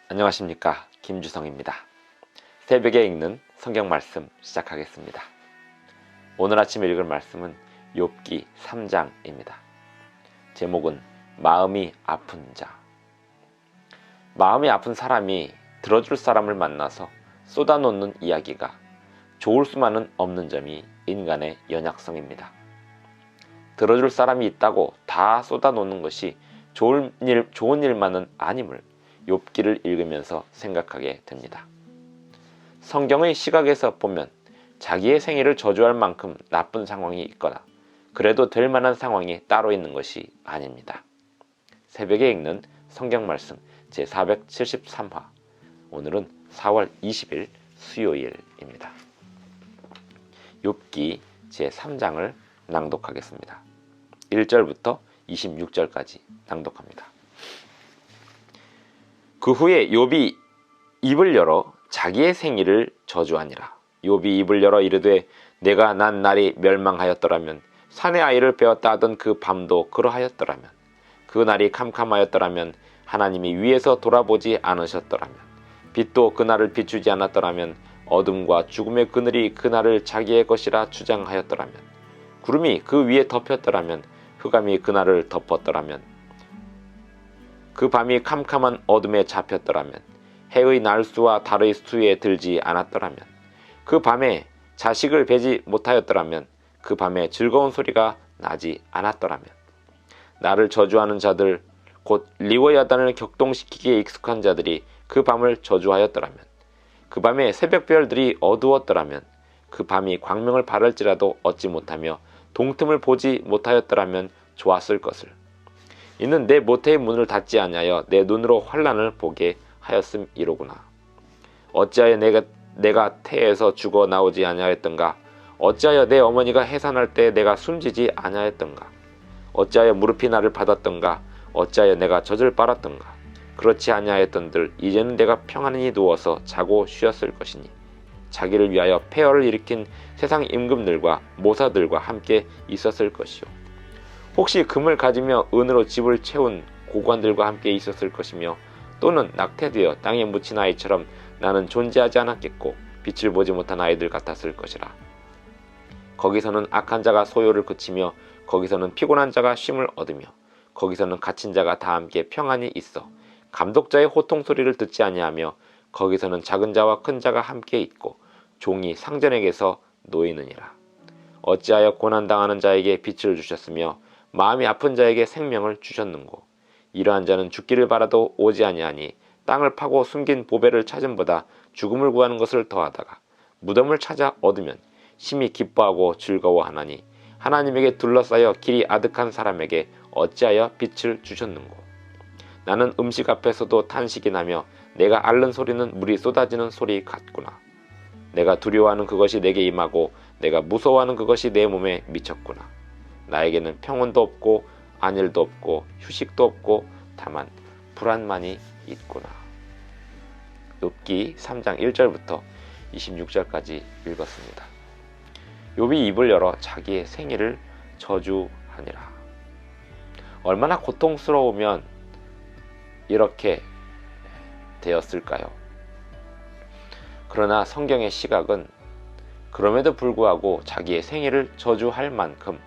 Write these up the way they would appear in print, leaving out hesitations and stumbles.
안녕하십니까, 김주성입니다. 새벽에 읽는 성경 말씀 시작하겠습니다. 오늘 아침 읽을 말씀은 욥기 3장입니다. 제목은 마음이 아픈 자. 마음이 아픈 사람이 들어줄 사람을 만나서 쏟아놓는 이야기가 좋을 수만은 없는 점이 인간의 연약성입니다. 들어줄 사람이 있다고 다 쏟아놓는 것이 좋은 일만은 아님을 욥기를 읽으면서 생각하게 됩니다. 성경의 시각에서 보면 자기의 생애를 저주할 만큼 나쁜 상황이 있거나 그래도 될 만한 상황이 따로 있는 것이 아닙니다. 새벽에 읽는 성경 말씀 제473화, 오늘은 4월 20일 수요일입니다. 욥기 제3장을 낭독하겠습니다. 1절부터 26절까지 낭독합니다. 그 후에 욥이 입을 열어 자기의 생일을 저주하니라. 욥이 입을 열어 이르되 내가 난 날이 멸망하였더라면, 산의 아이를 베었다 하던 그 밤도 그러하였더라면, 그 날이 캄캄하였더라면, 하나님이 위에서 돌아보지 않으셨더라면, 빛도 그날을 비추지 않았더라면, 어둠과 죽음의 그늘이 그날을 자기의 것이라 주장하였더라면, 구름이 그 위에 덮였더라면, 흑암이 그날을 덮었더라면, 그 밤이 캄캄한 어둠에 잡혔더라면, 해의 날수와 달의 수에 들지 않았더라면, 그 밤에 자식을 베지 못하였더라면, 그 밤에 즐거운 소리가 나지 않았더라면, 나를 저주하는 자들 곧 리워야단을 격동시키기에 익숙한 자들이 그 밤을 저주하였더라면, 그 밤에 새벽별들이 어두웠더라면, 그 밤이 광명을 바랄지라도 얻지 못하며 동틈을 보지 못하였더라면 좋았을 것을. 이는 내 모태의 문을 닫지 아니하여 내 눈으로 환난을 보게 하였음이로구나. 어찌하여 내가 태에서 죽어 나오지 아니하였던가? 어찌하여 내 어머니가 해산할 때 내가 숨지지 아니하였던가? 어찌하여 무릎이 나를 받았던가? 어찌하여 내가 젖을 빨았던가? 그렇지 아니하였던들 이제는 내가 평안히 누워서 자고 쉬었을 것이니, 자기를 위하여 폐허를 일으킨 세상 임금들과 모사들과 함께 있었을 것이요, 혹시 금을 가지며 은으로 집을 채운 고관들과 함께 있었을 것이며, 또는 낙태되어 땅에 묻힌 아이처럼 나는 존재하지 않았겠고 빛을 보지 못한 아이들 같았을 것이라. 거기서는 악한 자가 소요를 그치며, 거기서는 피곤한 자가 쉼을 얻으며, 거기서는 갇힌 자가 다 함께 평안히 있어 감독자의 호통 소리를 듣지 아니하며, 거기서는 작은 자와 큰 자가 함께 있고 종이 상전에게서 놓이느니라. 어찌하여 고난당하는 자에게 빛을 주셨으며 마음이 아픈 자에게 생명을 주셨는고? 이러한 자는 죽기를 바라도 오지 아니하니, 땅을 파고 숨긴 보배를 찾음보다 죽음을 구하는 것을 더하다가 무덤을 찾아 얻으면 심히 기뻐하고 즐거워하나니, 하나님에게 둘러싸여 길이 아득한 사람에게 어찌하여 빛을 주셨는고? 나는 음식 앞에서도 탄식이 나며 내가 앓는 소리는 물이 쏟아지는 소리 같구나. 내가 두려워하는 그것이 내게 임하고 내가 무서워하는 그것이 내 몸에 미쳤구나. 나에게는 평온도 없고 안일도 없고 휴식도 없고 다만 불안만이 있구나. 욥기 3장 1절부터 26절까지 읽었습니다. 욥이 입을 열어 자기의 생일을 저주하니라. 얼마나 고통스러우면 이렇게 되었을까요? 그러나 성경의 시각은 그럼에도 불구하고 자기의 생일을 저주할 만큼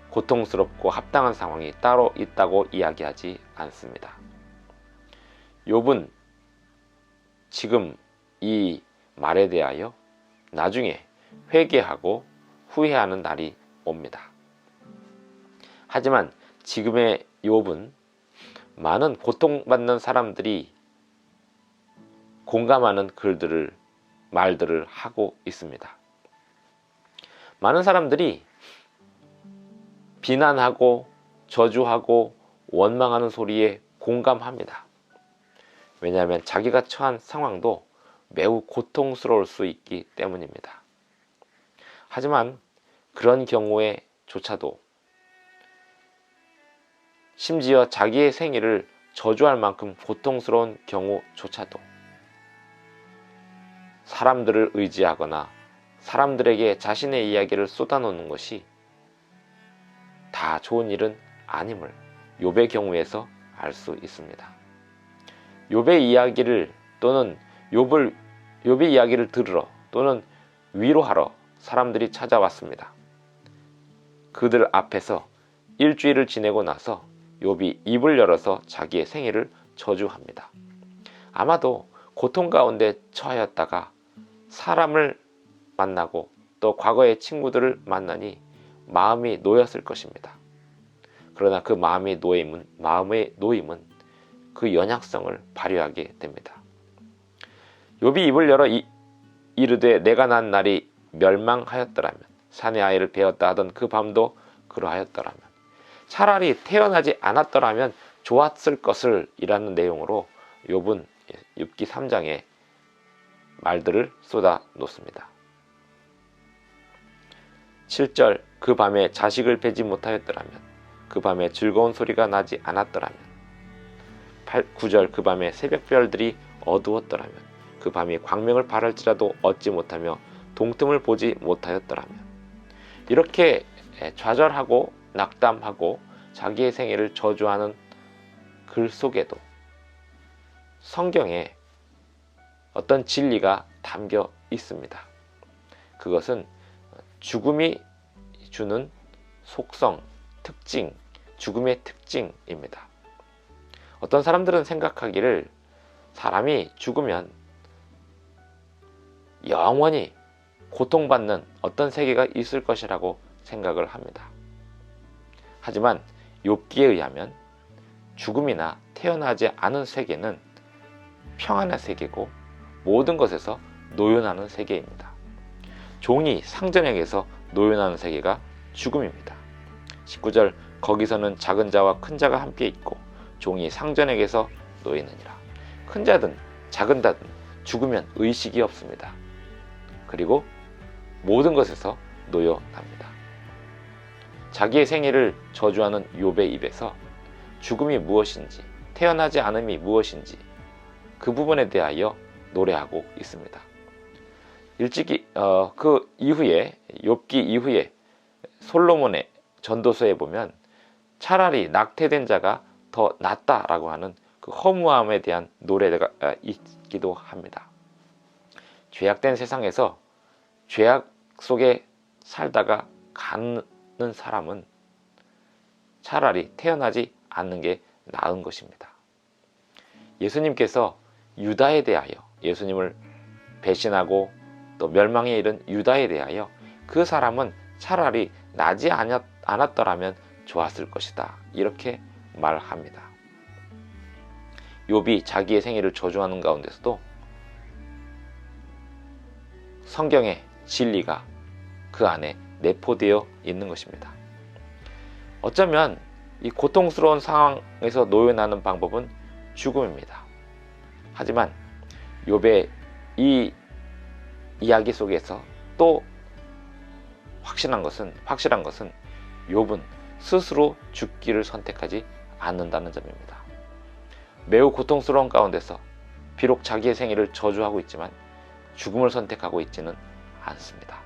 고통스럽고 합당한 상황이 따로 있다고 이야기하지 않습니다. 욥은 지금 이 말에 대하여 나중에 회개하고 후회하는 날이 옵니다. 하지만 지금의 욥은 많은 고통받는 사람들이 공감하는 말들을 하고 있습니다. 많은 사람들이 비난하고 저주하고 원망하는 소리에 공감합니다. 왜냐하면 자기가 처한 상황도 매우 고통스러울 수 있기 때문입니다. 하지만 그런 경우에조차도, 심지어 자기의 생일을 저주할 만큼 고통스러운 경우조차도 사람들을 의지하거나 사람들에게 자신의 이야기를 쏟아놓는 것이 다 좋은 일은 아님을 욥의 경우에서 알 수 있습니다. 욥의 이야기를 또는 욥의 이야기를 들으러 또는 위로하러 사람들이 찾아왔습니다. 그들 앞에서 일주일을 지내고 나서 욥이 입을 열어서 자기의 생애를 저주합니다. 아마도 고통 가운데 처하였다가 사람을 만나고 또 과거의 친구들을 만나니 마음이 놓였을 것입니다. 그러나 그 마음의 놓임은 그 연약성을 발휘하게 됩니다. 욥이 입을 열어 이르되 내가 난 날이 멸망하였더라면 사내 아이를 베었다 하던 그 밤도 그러하였더라면 차라리 태어나지 않았더라면 좋았을 것을 이라는 내용으로 욥은 욥기 3장에 말들을 쏟아 놓습니다. 7절 그 밤에 자식을 베지 못하였더라면 그 밤에 즐거운 소리가 나지 않았더라면 9절 그 밤에 새벽별들이 어두웠더라면 그 밤이 광명을 바랄지라도 얻지 못하며 동틈을 보지 못하였더라면 이렇게 좌절하고 낙담하고 자기의 생애를 저주하는 글 속에도 성경에 어떤 진리가 담겨 있습니다. 그것은 죽음이 주는 속성, 특징, 죽음의 특징입니다. 어떤 사람들은 생각하기를 사람이 죽으면 영원히 고통받는 어떤 세계가 있을 것이라고 생각을 합니다. 하지만 욥기에 의하면 죽음이나 태어나지 않은 세계는 평안의 세계고 모든 것에서 노연하는 세계입니다. 종이 상전에게서 노연하는 세계가 죽음입니다. 19절 거기서는 작은 자와 큰 자가 함께 있고 종이 상전에게서 노이느니라. 큰 자든 작은 자든 죽으면 의식이 없습니다. 그리고 모든 것에서 노여납니다. 자기의 생애를 저주하는 욥의 입에서 죽음이 무엇인지 태어나지 않음이 무엇인지 그 부분에 대하여 노래하고 있습니다. 일찍이 그 이후에 욥기 이후에 솔로몬의 전도서에 보면 차라리 낙태된 자가 더 낫다라고 하는 그 허무함에 대한 노래가 있기도 합니다. 죄악된 세상에서 죄악 속에 살다가 가는 사람은 차라리 태어나지 않는 게 나은 것입니다. 예수님께서 유다에 대하여 예수님을 배신하고 또 멸망에 이른 유다에 대하여 그 사람은 차라리 나지 않았더라면 좋았을 것이다 이렇게 말합니다. 욥이 자기의 생애를 저주하는 가운데서도 성경의 진리가 그 안에 내포되어 있는 것입니다. 어쩌면 이 고통스러운 상황에서 노여나는 방법은 죽음입니다. 하지만 욥의 이 이야기 속에서 또 확실한 것은 욥은 스스로 죽기를 선택하지 않는다는 점입니다. 매우 고통스러운 가운데서 비록 자기의 생애를 저주하고 있지만 죽음을 선택하고 있지는 않습니다.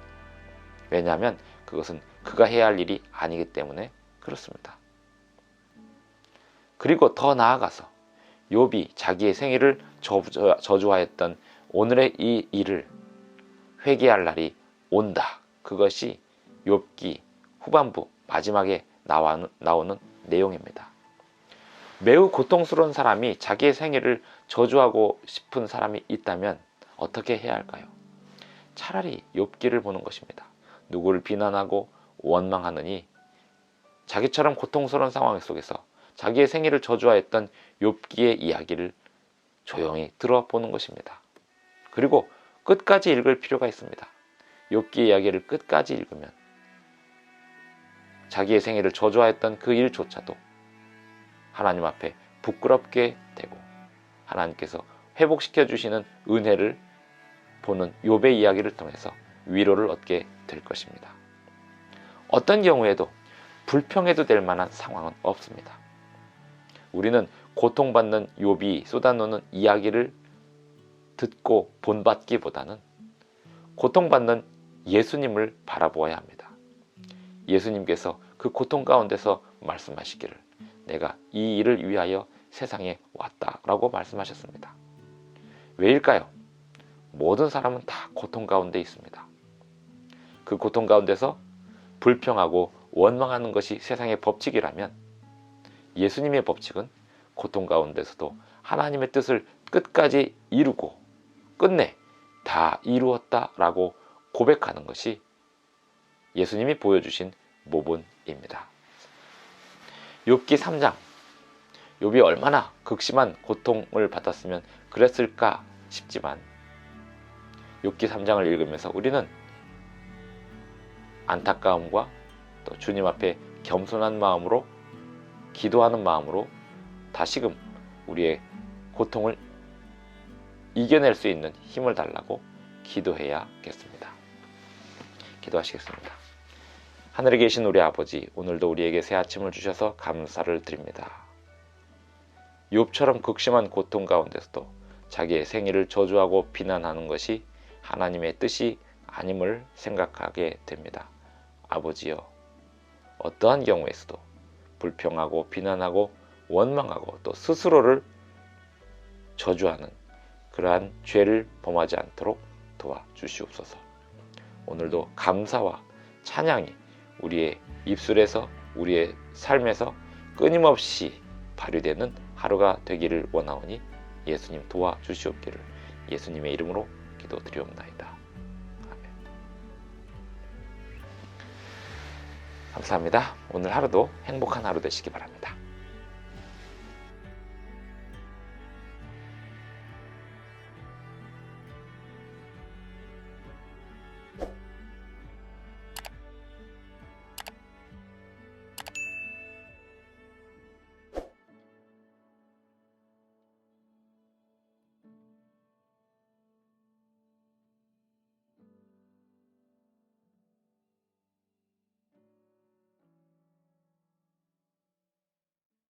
왜냐하면 그것은 그가 해야 할 일이 아니기 때문에 그렇습니다. 그리고 더 나아가서 욥이 자기의 생애를 저주하였던 오늘의 이 일을 회개할 날이 온다. 그것이 욥기 후반부 마지막에 나오는 내용입니다. 매우 고통스러운 사람이 자기의 생애를 저주하고 싶은 사람이 있다면 어떻게 해야 할까요? 차라리 욥기를 보는 것입니다. 누구를 비난하고 원망하느니 자기처럼 고통스러운 상황 속에서 자기의 생애를 저주하였던 욥기의 이야기를 조용히 들어보는 것입니다. 그리고 끝까지 읽을 필요가 있습니다. 욥기의 이야기를 끝까지 읽으면 자기의 생애를 저주하였던 그 일조차도 하나님 앞에 부끄럽게 되고 하나님께서 회복시켜 주시는 은혜를 보는 욥의 이야기를 통해서 위로를 얻게 될 것입니다. 어떤 경우에도 불평해도 될 만한 상황은 없습니다. 우리는 고통받는 욥이 쏟아놓는 이야기를 듣고 본받기보다는 고통받는 예수님을 바라보아야 합니다. 예수님께서 그 고통 가운데서 말씀하시기를 내가 이 일을 위하여 세상에 왔다라고 말씀하셨습니다. 왜일까요? 모든 사람은 다 고통 가운데 있습니다. 그 고통 가운데서 불평하고 원망하는 것이 세상의 법칙이라면 예수님의 법칙은 고통 가운데서도 하나님의 뜻을 끝까지 이루고 끝내 다 이루었다라고 고백하는 것이 예수님이 보여주신 모본입니다. 욥기 3장, 욥이 얼마나 극심한 고통을 받았으면 그랬을까 싶지만 욥기 3장을 읽으면서 우리는 안타까움과 또 주님 앞에 겸손한 마음으로 기도하는 마음으로 다시금 우리의 고통을 이겨낼 수 있는 힘을 달라고 기도해야겠습니다. 기도하시겠습니다. 하늘에 계신 우리 아버지, 오늘도 우리에게 새 아침을 주셔서 감사를 드립니다. 욥처럼 극심한 고통 가운데서도 자기의 생일을 저주하고 비난하는 것이 하나님의 뜻이 아님을 생각하게 됩니다. 아버지여, 어떠한 경우에서도 불평하고 비난하고 원망하고 또 스스로를 저주하는 그러한 죄를 범하지 않도록 도와주시옵소서. 오늘도 감사와 찬양이 우리의 입술에서 우리의 삶에서 끊임없이 발휘되는 하루가 되기를 원하오니 예수님 도와주시옵기를 예수님의 이름으로 기도드리옵나이다. 아멘. 감사합니다. 오늘 하루도 행복한 하루 되시기 바랍니다.